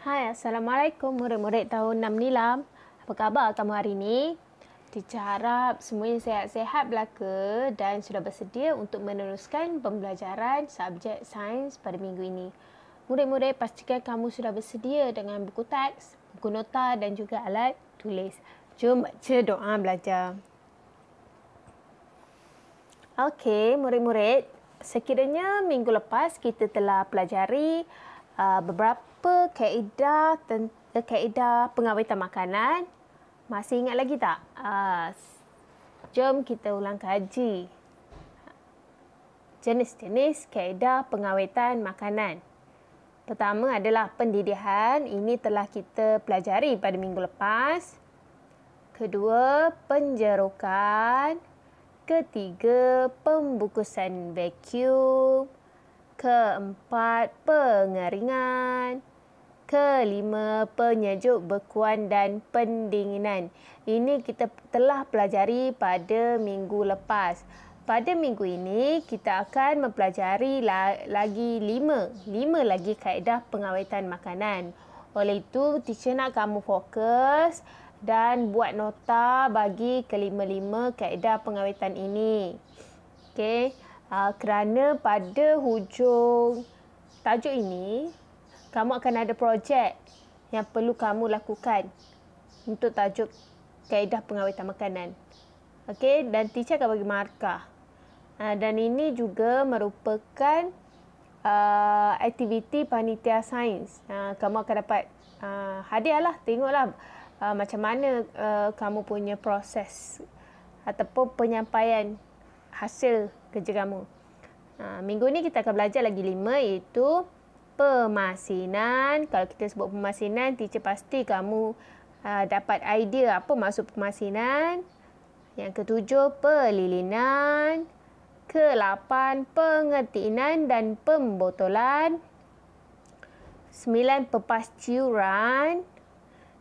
Hai, Assalamualaikum murid-murid tahun 6 Nilam. Apa khabar kamu hari ini? Teacher harap semuanya sihat-sihat belaka dan sudah bersedia untuk meneruskan pembelajaran subjek sains pada minggu ini. Murid-murid, pastikan kamu sudah bersedia dengan buku teks, buku nota dan juga alat tulis. Jom baca doa belajar. Okey, murid-murid. Sekiranya minggu lepas kita telah pelajari beberapa kaedah pengawetan makanan. Masih ingat lagi tak? Jom kita ulang kaji. Jenis-jenis kaedah pengawetan makanan. Pertama adalah pendidihan. Ini telah kita pelajari pada minggu lepas. Kedua, penjerukan. Ketiga, pembukusan vacuum. Keempat, pengeringan. Kelima, penyejuk bekuan dan pendinginan. Ini kita telah pelajari pada minggu lepas. Pada minggu ini, kita akan mempelajari lagi lima lagi kaedah pengawetan makanan. Oleh itu, teacher nak kamu fokus dan buat nota bagi kelima-lima kaedah pengawetan ini. Okey. Kerana pada hujung tajuk ini, kamu akan ada projek yang perlu kamu lakukan untuk tajuk kaedah pengawetan makanan. Okey, dan teacher akan bagi markah. Dan ini juga merupakan aktiviti panitia sains. Kamu akan dapat hadiah lah, tengoklah macam mana kamu punya proses ataupun penyampaian hasil kerja kamu. Minggu ni kita akan belajar lagi 5, iaitu pemasinan. Kalau kita sebut pemasinan, teacher pasti kamu dapat idea apa maksud pemasinan. Yang ke-7, pelilinan. Ke-8, pengetinan dan pembotolan. 9, pepastiuran.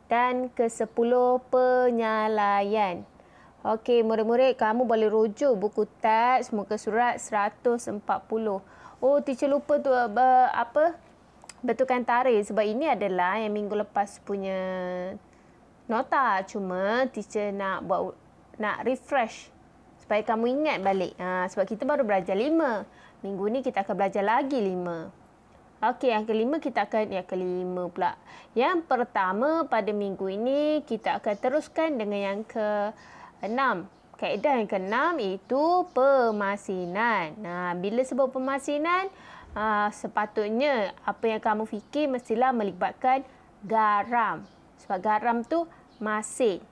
Dan ke-10, penyalaian. Okey, murid-murid, kamu boleh rujuk buku teks muka surat 140. Oh, teacher lupa tu betulkan tarikh sebab ini adalah yang minggu lepas punya nota. Cuma teacher nak refresh supaya kamu ingat balik. Sebab kita baru belajar 5. Minggu ni kita akan belajar lagi 5. Okey, yang kelima Yang pertama pada minggu ini kita akan teruskan dengan yang ke-6. Kaedah yang ke-6 iaitu pemasinan. Bila sebut pemasinan, sepatutnya apa yang kamu fikir mestilah melibatkan garam. Sebab garam tu masin.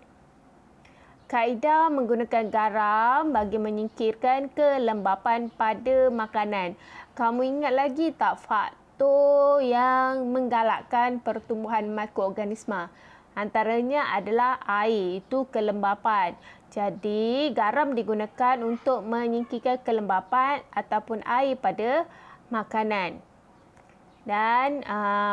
Kaedah menggunakan garam bagi menyingkirkan kelembapan pada makanan. Kamu ingat lagi tak faktor yang menggalakkan pertumbuhan mikroorganisma? Antaranya adalah air, itu kelembapan. Jadi, garam digunakan untuk menyingkirkan kelembapan ataupun air pada makanan. Dan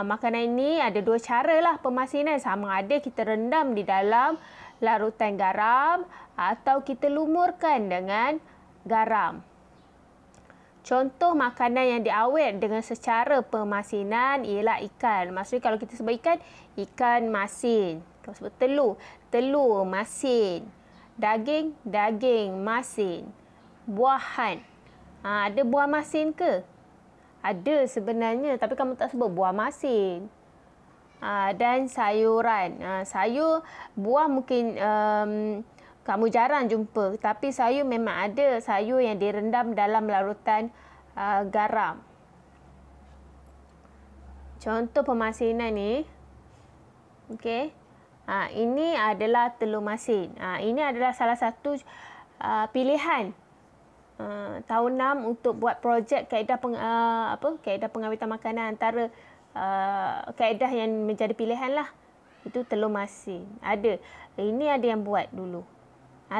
makanan ini ada 2 cara lah pemasinan. Sama ada kita rendam di dalam larutan garam atau kita lumurkan dengan garam. Contoh makanan yang diawet dengan secara pemasinan ialah ikan. Maksudnya kalau kita sebut ikan, ikan masin. Kalau sebut telur, telur masin. Daging, daging masin. Buahan. Ada buah masin ke? Ada sebenarnya, tapi kamu tak sebut buah masin. Dan sayuran. Buah mungkin kamu jarang jumpa, tapi sayur memang ada. Sayur yang direndam dalam larutan garam. Contoh pemasinan ni. Okey. Ini adalah telur masin. Ini adalah salah satu pilihan tahun 6 untuk buat projek kaedah pengawetan makanan. Antara kaedah yang menjadi pilihan lah. Itu telur masin. Ada. Ini ada yang buat dulu.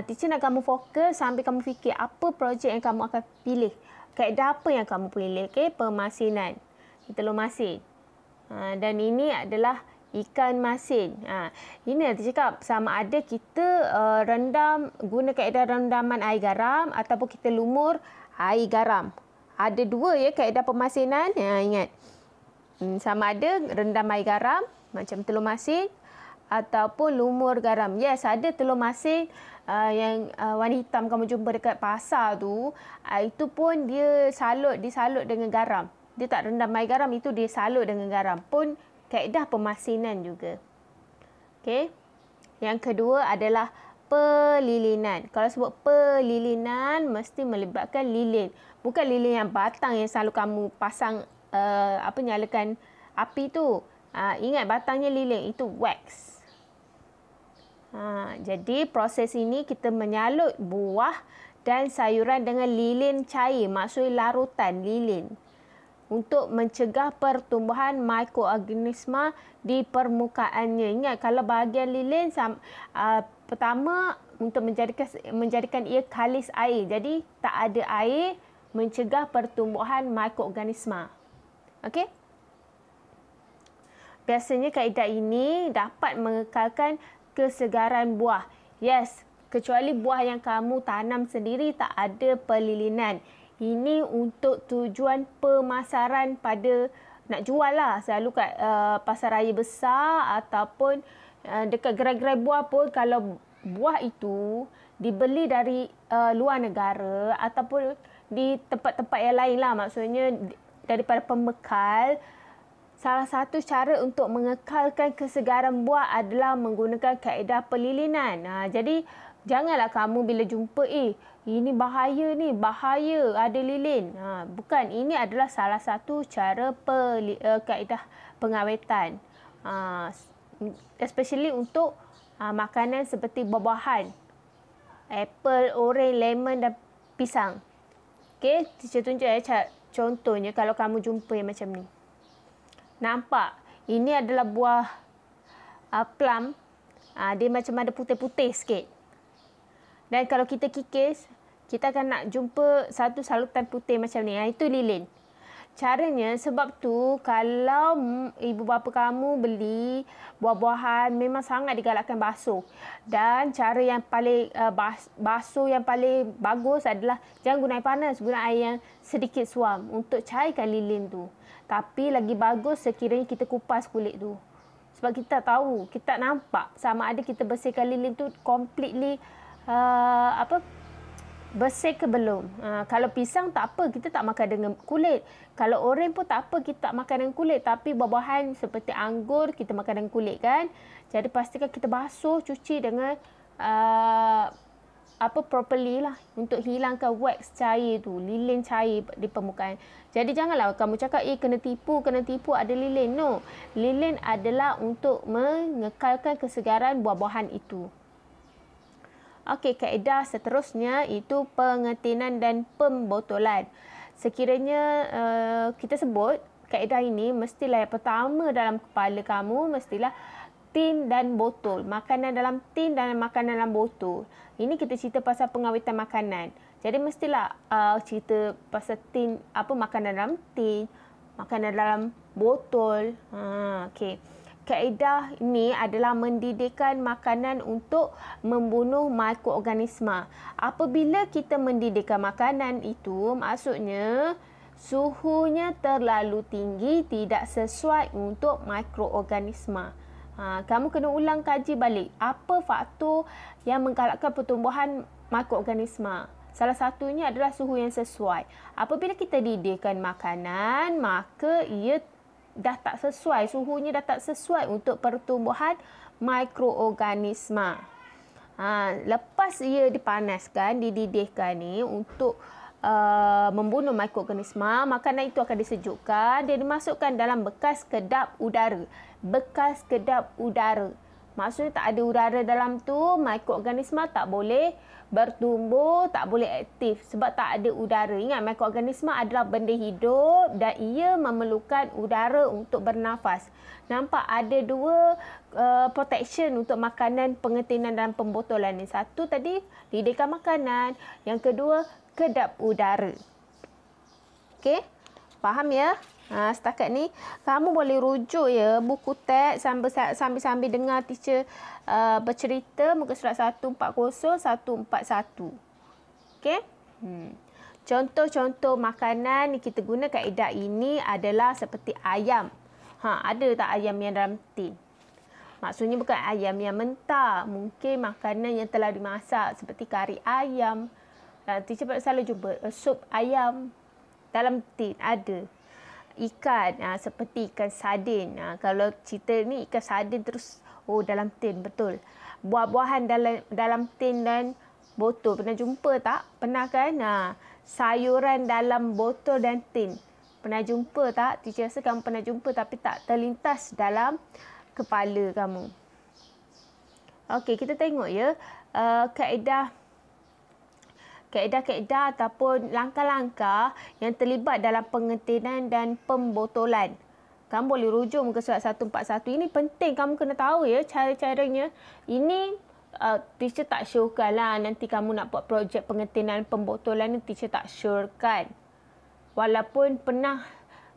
Teacher nak kamu fokus sambil kamu fikir apa projek yang kamu akan pilih. Kaedah apa yang kamu pilih. Okay? Pemasinan. Telur masin. Dan ini adalah ikan masin. Ini nanti cakap sama ada kita guna kaedah rendaman air garam ataupun kita lumur air garam. Ada 2 ya kaedah pemasinan. Ingat. sama ada rendam air garam macam telur masin ataupun lumur garam. Yes, ada telur masin yang warna hitam kamu jumpa dekat pasar tu, itu pun dia disalut dengan garam. Dia tak rendam air garam, itu dia salut dengan garam. Pun kaedah pemasinan juga. Okey. Yang kedua adalah pelilinan. Kalau sebut pelilinan, mesti melibatkan lilin. Bukan lilin yang batang yang selalu kamu pasang nyalakan api tu. Ingat batangnya lilin, itu wax. Jadi proses ini kita menyalut buah dan sayuran dengan lilin cair, maksudnya larutan lilin, untuk mencegah pertumbuhan mikroorganisma di permukaannya. Ingat, kalau bahagian lilin pertama untuk menjadikan ia kalis air. Jadi tak ada air, mencegah pertumbuhan mikroorganisma. Okey? Biasanya kaedah ini dapat mengekalkan kesegaran buah. Yes, kecuali buah yang kamu tanam sendiri tak ada pelilinan. Ini untuk tujuan pemasaran pada nak jual lah. Selalu kat pasar raya besar ataupun dekat gerai-gerai buah pun, kalau buah itu dibeli dari luar negara ataupun di tempat-tempat yang lain lah, maksudnya daripada pembekal, salah satu cara untuk mengekalkan kesegaran buah adalah menggunakan kaedah pelilinan. Jadi janganlah kamu bila jumpa, ini bahaya ni, bahaya ada lilin. Bukan, ini adalah salah satu cara kaedah pengawetan. Especially untuk makanan seperti buah-buahan. Apple, orange, lemon dan pisang. Okey, teacher tunjuk contohnya kalau kamu jumpa yang macam ni. Nampak? Ini adalah buah plum. Dia macam ada putih-putih sikit. Dan kalau kita kikis, kita akan nak jumpa satu salutan putih macam ni. Itu lilin. Caranya, sebab tu kalau ibu bapa kamu beli buah-buahan, memang sangat digalakkan basuh. Dan cara yang paling basuh yang paling bagus adalah jangan guna air panas, guna air yang sedikit suam untuk cairkan lilin tu. Tapi lagi bagus sekiranya kita kupas kulit tu. Sebab kita tahu, kita nampak sama ada kita bersihkan lilin tu completely bersih ke belum. Kalau pisang tak apa, kita tak makan dengan kulit. Kalau orange pun tak apa, kita tak makan dengan kulit. Tapi buah-buahan seperti anggur, kita makan dengan kulit kan. Jadi pastikan kita basuh, cuci dengan properly lah, untuk hilangkan wax cair tu, lilin cair di permukaan. Jadi janganlah kamu cakap, kena tipu ada lilin. No, lilin adalah untuk mengekalkan kesegaran buah-buahan itu. Okey, kaedah seterusnya itu pengetinan dan pembotolan. Sekiranya kita sebut kaedah ini, mestilah yang pertama dalam kepala kamu mestilah tin dan botol. Makanan dalam tin dan makanan dalam botol. Ini kita cerita pasal pengawetan makanan. Jadi mestilah cerita pasal tin, makanan dalam tin, makanan dalam botol. Okey. Kaedah ini adalah mendidihkan makanan untuk membunuh mikroorganisma. Apabila kita mendidihkan makanan itu, maksudnya suhunya terlalu tinggi, tidak sesuai untuk mikroorganisma. Kamu kena ulang kaji balik apa faktor yang menggalakkan pertumbuhan mikroorganisma. Salah satunya adalah suhu yang sesuai. Apabila kita didihkan makanan, maka ia dah tak sesuai, suhunya dah tak sesuai untuk pertumbuhan mikroorganisma. Lepas ia dipanaskan, dididihkan ni untuk membunuh mikroorganisma, makanan itu akan disejukkan, dia dimasukkan dalam bekas kedap udara. Bekas kedap udara. Maksudnya tak ada udara dalam tu, mikroorganisma tak boleh bertumbuh, tak boleh aktif sebab tak ada udara. Ingat, mikroorganisma adalah benda hidup dan ia memerlukan udara untuk bernafas. Nampak ada dua protection untuk makanan, pengetinan dan pembotolan ni. Satu tadi, didihkan makanan. Yang kedua, kedap udara. Okey, faham ya? Setakat ni kamu boleh rujuk ya buku teks sambil dengar teacher bercerita muka surat 140, 141. Okey? Contoh-contoh makanan yang kita guna kaedah ini adalah seperti ayam. Ada tak ayam yang dalam tin? Maksudnya bukan ayam yang mentah. Mungkin makanan yang telah dimasak seperti kari ayam. Teacher selalu jumpa sup ayam dalam tin ada. Ikan, seperti ikan sardin. Kalau cerita ni ikan sardin terus, dalam tin, betul. Buah-buahan dalam tin dan botol. Pernah jumpa tak? Pernah kan? Sayuran dalam botol dan tin. Pernah jumpa tak? Teacher rasa kamu pernah jumpa tapi tak terlintas dalam kepala kamu. Okey, kita tengok ya. Kaedah-kaedah ataupun langkah-langkah yang terlibat dalam pengentinan dan pembotolan. Kamu boleh rujuk muka surat 141. Ini penting kamu kena tahu ya cara-caranya. Ini teacher tak syorkan lah nanti kamu nak buat projek pengentinan pembotolan ni, teacher tak syorkan. Walaupun pernah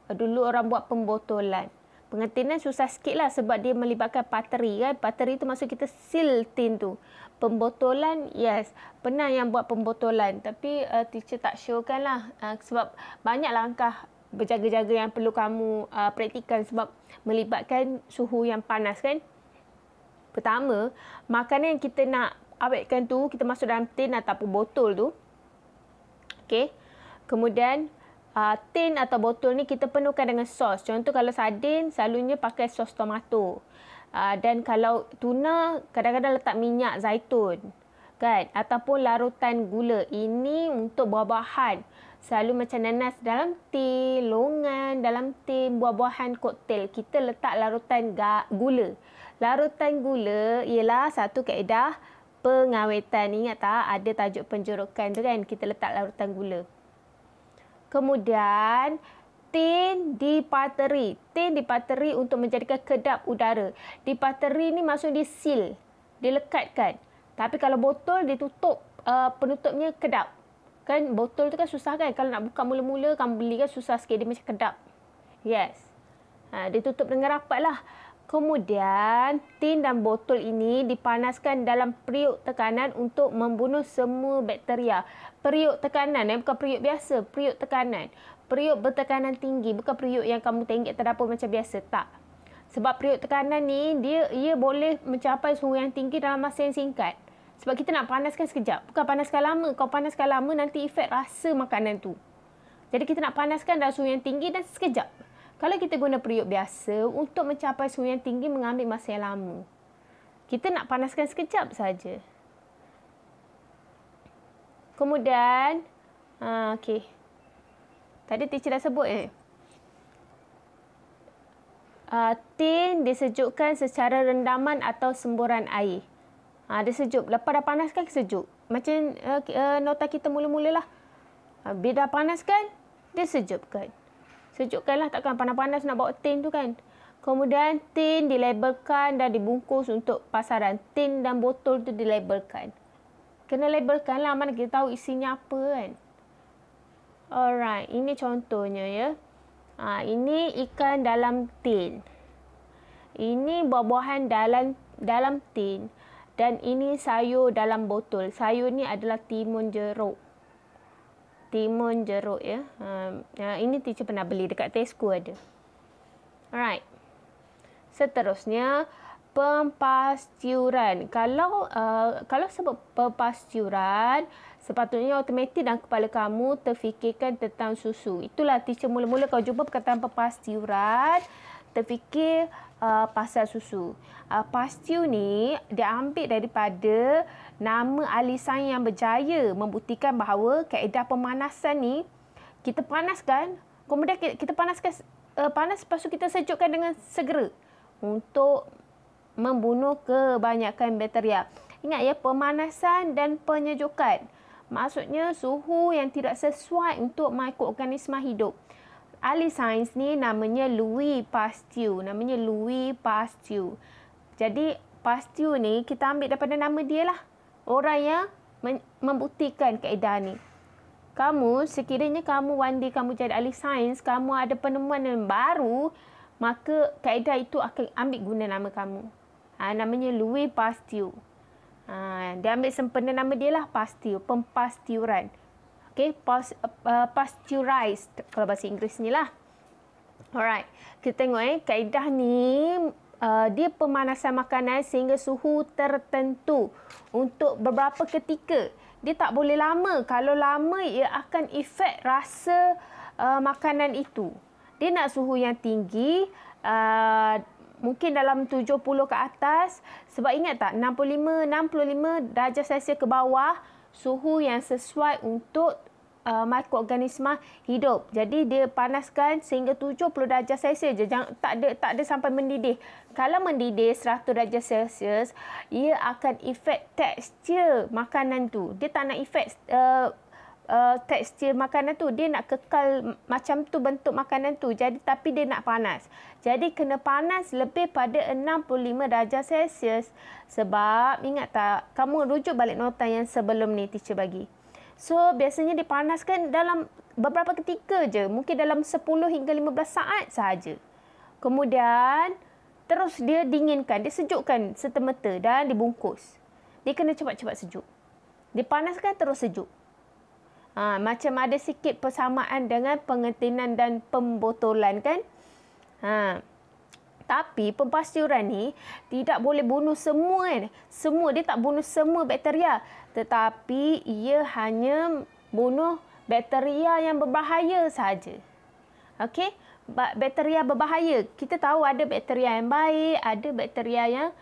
dulu orang buat pembotolan. Pengentinan susah sikit lah sebab dia melibatkan bateri kan. Bateri tu maksud kita seal tin tu. Pembotolan, yes. Pernah yang buat pembotolan. Tapi teacher tak syorkan lah. Sebab banyak langkah berjaga-jaga yang perlu kamu praktikkan sebab melibatkan suhu yang panas kan. Pertama, makanan yang kita nak awetkan tu, kita masuk dalam tin ataupun botol tu. Okey. Kemudian, tin atau botol ni kita penuhkan dengan sos. Contoh kalau sardin, selalunya pakai sos tomato. Dan kalau tuna, kadang-kadang letak minyak zaitun. Kan? Ataupun larutan gula. Ini untuk buah-buahan. Selalu macam nanas dalam tin, longan dalam tin, buah-buahan koktel. Kita letak larutan gula. Larutan gula ialah satu kaedah pengawetan. Ingat tak? Ada tajuk penjurukan tu kan? Kita letak larutan gula. Kemudian, tin dipateri. Tin dipateri untuk menjadikan kedap udara. Dipateri ni maksud dia seal. Dilekatkan. Tapi kalau botol dia tutup, penutupnya kedap. Kan botol tu kan susah kan. Kalau nak buka mula-mula kamu beli kan susah sikit. Dia macam kedap. Yes. Dia tutup dengan rapat lah. Kemudian, tin dan botol ini dipanaskan dalam periuk tekanan untuk membunuh semua bakteria. Periuk tekanan, bukan periuk biasa. Periuk tekanan. Periuk bertekanan tinggi. Bukan periuk yang kamu tengok terdapur macam biasa. Tak. Sebab periuk tekanan ni, ia boleh mencapai suhu yang tinggi dalam masa yang singkat. Sebab kita nak panaskan sekejap. Bukan panaskan lama. Kalau panaskan lama, nanti efek rasa makanan tu. Jadi kita nak panaskan dalam suhu yang tinggi dan sekejap. Kalau kita guna periuk biasa, untuk mencapai suhu yang tinggi mengambil masa yang lama. Kita nak panaskan sekejap saja. Kemudian, okey. Tadi teacher dah sebut tin disejukkan secara rendaman atau semburan air. Dia sejuk. Lepas dah panaskan, sejuk. Macam nota kita mula-mula lah. Bila dah panaskan, dia sejukkan. Sejukkanlah, takkan panas-panas nak bawa tin tu kan. Kemudian tin dilabelkan dan dibungkus untuk pasaran. Tin dan botol tu dilabelkan. Kena labelkan lah, mana kita tahu isinya apa kan. Alright, ini contohnya ya. Ini ikan dalam tin. Ini buah-buahan dalam tin. Dan ini sayur dalam botol. Sayur ni adalah timun jeruk. Timun jeruk ya. Ini teacher pernah beli dekat Tesco ada. Alright. Seterusnya, pempasturan. Kalau sebut pempasturan, sepatutnya automatik dalam kepala kamu terfikirkan tentang susu. Itulah teacher mula-mula kau jumpa perkataan pempasturan, terfikir pasal susu. Pastiu ni diambil daripada nama ahli sains yang berjaya membuktikan bahawa kaedah pemanasan ni kita panaskan, kemudian kita panaskan panas, lepas tu kita sejukkan dengan segera untuk membunuh kebanyakan bakteria. Ingat ya, pemanasan dan penyejukan. Maksudnya suhu yang tidak sesuai untuk mikroorganisma hidup. Ahli sains ni namanya Louis Pasteur. Namanya Louis Pasteur. Jadi Pasteur ni kita ambil daripada nama dia lah. Orang yang membuktikan kaedah ni. Kamu, sekiranya kamu one day kamu jadi ahli sains, kamu ada penemuan yang baru, maka kaedah itu akan ambil guna nama kamu. Namanya Louis Pasteur. Dia ambil sempena nama dia lah, Pasteur, pempasturan. Okay, pasteurized kalau bahasa Inggeris ni lah. Alright, kita tengok kaedah ni dia pemanasan makanan sehingga suhu tertentu untuk beberapa ketika. Dia tak boleh lama. Kalau lama, ia akan efek rasa makanan itu. Dia nak suhu yang tinggi, mungkin dalam 70 ke atas. Sebab ingat tak, 65 darjah Celsius ke bawah, suhu yang sesuai untuk mikroorganisma hidup. Jadi dia panaskan sehingga 70 darjah Celsius je. Tak ada sampai mendidih. Kalau mendidih 100 darjah Celsius, ia akan efek tekstur makanan tu. Dia tak nak efek tekstur makanan tu. Dia nak kekal macam tu bentuk makanan tu. Jadi tapi dia nak panas. Jadi kena panas lebih pada 65 darjah Celsius. Sebab ingat tak, kamu rujuk balik nota yang sebelum ni teacher bagi. So, biasanya dipanaskan dalam beberapa ketika je. Mungkin dalam 10 hingga 15 saat sahaja. Kemudian, terus dia dinginkan. Dia sejukkan serta-merta dan dibungkus. Dia kena cepat-cepat sejuk. Dipanaskan terus sejuk. Macam ada sikit persamaan dengan pengentinan dan pembotolan kan? Tapi pempasturan ni tidak boleh bunuh semua kan. Dia tak bunuh semua bakteria. Tetapi ia hanya bunuh bakteria yang berbahaya sahaja. Okey? Bakteria berbahaya. Kita tahu ada bakteria yang baik, ada bakteria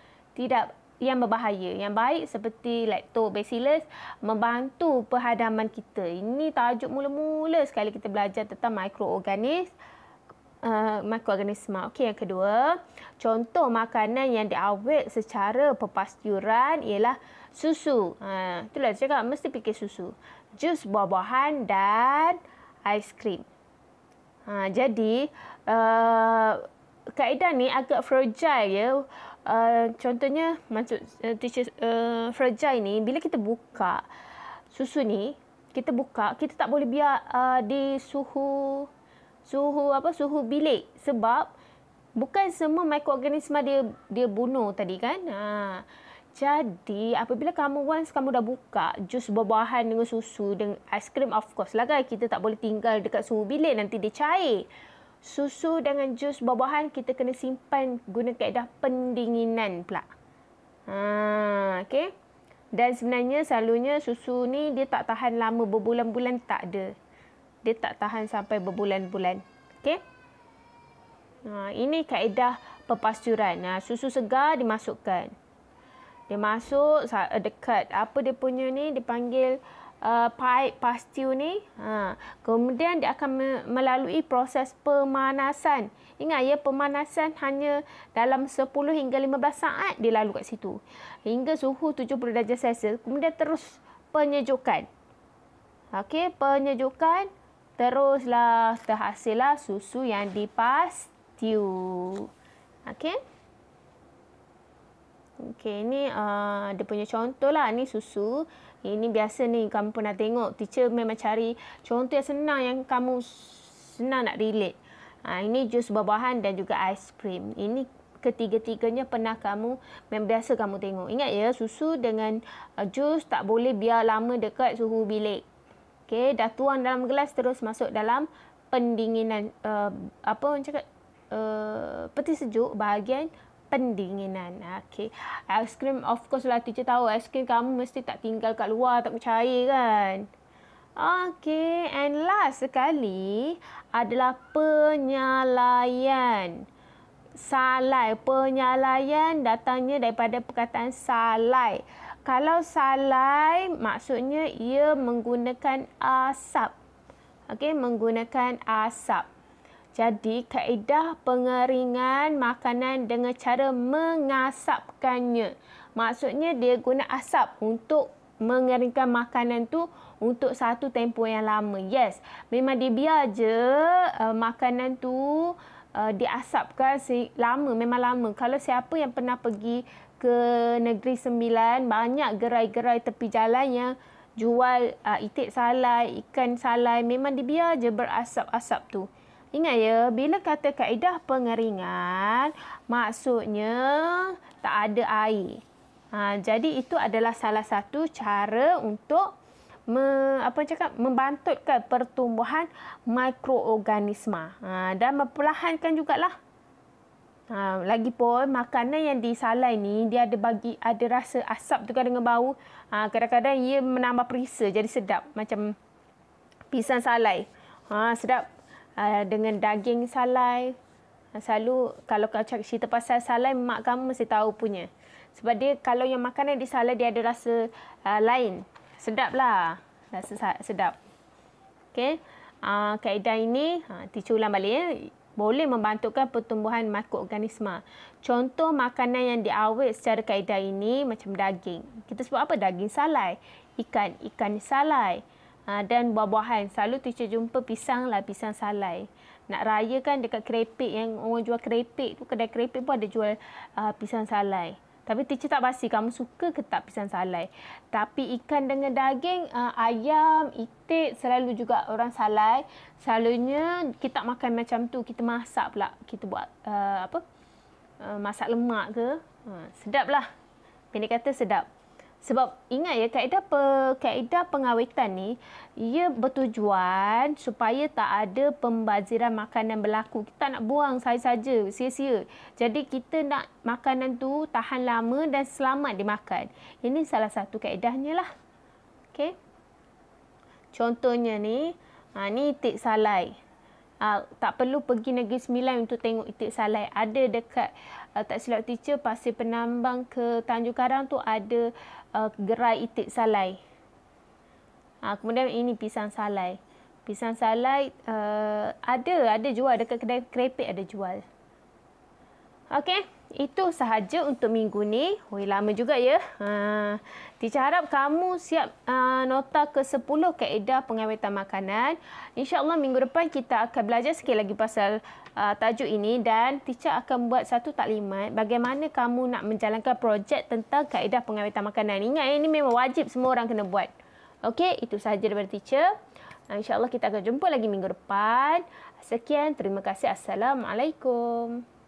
yang berbahaya. Yang baik seperti Lactobacillus membantu perhadaman kita. Ini tajuk mula-mula sekali kita belajar tentang mikroorganisma. Okey, yang kedua, contoh makanan yang diawet secara pepasturan ialah susu. Itulah saya cakap mesti fikir susu. Jus buah-buahan dan aiskrim. Jadi kaedah ni agak fragile ya. Contohnya maksud fragile ni bila kita buka susu ni, kita tak boleh biar di suhu bilik sebab bukan semua mikroorganisma dia bunuh tadi kan. Jadi apabila kamu dah buka jus buah-buahan dengan susu dengan aiskrim, of course lah kan, kita tak boleh tinggal dekat suhu bilik, nanti dia cair. Susu dengan jus buah-buahan kita kena simpan guna kaedah pendinginan pula. Okey. Dan sebenarnya selalunya susu ni dia tak tahan lama berbulan-bulan, tak ada. Dia tak tahan sampai berbulan-bulan. Okey. Ini kaedah pepasturan. Susu segar dimasukkan. Dia masuk dekat apa dia punya ni dipanggil pipe pastil ni. Kemudian dia akan melalui proses pemanasan. Ingat ya, pemanasan hanya dalam 10 hingga 15 saat dia lalu kat situ. Hingga suhu 70 darjah Celsius. Kemudian terus penyejukan. Okey, penyejukan. Teruslah terhasillah susu yang dipastiu. Okey. Okey, ni dia punya contoh lah. Ni susu. Ini biasa ni kamu pernah tengok. Teacher memang cari contoh yang senang, yang kamu senang nak relate. Ini jus buah-buahan dan juga aiskrim. Ini ketiga-tiganya pernah memang biasa kamu tengok. Ingat ya, susu dengan jus tak boleh biar lama dekat suhu bilik. Okey, dah tuang dalam gelas terus masuk dalam pendinginan. Peti sejuk bahagian pendinginan. Okey. Aiskrim, of course lah, teacher tahu aiskrim kamu mesti tak tinggal kat luar, tak cair kan. Okey, and last sekali adalah penyalaian. Salai. Penyalaian datangnya daripada perkataan salai. Kalau salai maksudnya ia menggunakan asap. Okey, menggunakan asap. Jadi, kaedah pengeringan makanan dengan cara mengasapkannya. Maksudnya, dia guna asap untuk mengeringkan makanan tu untuk satu tempoh yang lama. Yes, memang dibiar je makanan tu diasapkan lama, memang lama. Kalau siapa yang pernah pergi ke Negeri Sembilan, banyak gerai-gerai tepi jalan yang jual itik salai, ikan salai, memang dibiar je berasap-asap tu. Ingat ya, bila kata kaedah pengeringan, maksudnya tak ada air. Jadi itu adalah salah satu cara untuk membantutkan pertumbuhan mikroorganisma dan memperlahankan jugalah. Lagipun makanan yang disalai ni dia ada rasa asap tu kan dengan bau. Kadang-kadang ia menambah perisa jadi sedap macam pisang salai. Sedap dengan daging salai. Selalu kalau kau cerita pasal salai, mak kamu mesti tahu punya. Sebab dia kalau yang makanan disalai dia ada rasa lain. Sedap lah. Rasa sedap. Okey. Kaedah ini, teacher ulang balik boleh membantukan pertumbuhan mikroorganisma. Contoh makanan yang diawet secara kaedah ini macam daging. Kita sebut apa? Daging salai. Ikan salai. Dan buah-buahan. Selalu teacher jumpa pisang salai. Nak raya kan dekat kerepek yang orang jual kerepek tu, kedai kerepek pun ada jual pisang salai. Tapi teacher tak pasti kamu suka ke tak pisang salai. Tapi ikan dengan daging, ayam, itik selalu juga orang salai. Selalunya kita makan macam tu, kita masak pula. Kita buat masak lemak ke. Sedap lah. Pendek kata sedap. Sebab ingat ya, kaedah pengawetan ni, ia bertujuan supaya tak ada pembaziran makanan berlaku. Kita nak buang saja-saja, sia-sia. Jadi kita nak makanan tu tahan lama dan selamat dimakan. Ini salah satu kaedahnya lah. Okay. Contohnya ni, ni itik salai. Tak perlu pergi Negeri Sembilan untuk tengok itik salai. Ada dekat, tak silap teacher, Pasir Penambang ke Tanjung Karang tu ada gerai itik salai. Kemudian ini pisang salai. Pisang salai ada jual dekat kedai kerepek, ada jual. Okey, itu sahaja untuk minggu ni. Lama juga ya. Teacher harap kamu siap nota ke-10 kaedah pengawetan makanan. InsyaAllah minggu depan kita akan belajar sikit lagi pasal tajuk ini dan teacher akan buat satu taklimat bagaimana kamu nak menjalankan projek tentang kaedah pengawetan makanan. Ingat ini memang wajib semua orang kena buat. Okey, itu sahaja daripada teacher. InsyaAllah kita akan jumpa lagi minggu depan. Sekian, terima kasih. Assalamualaikum.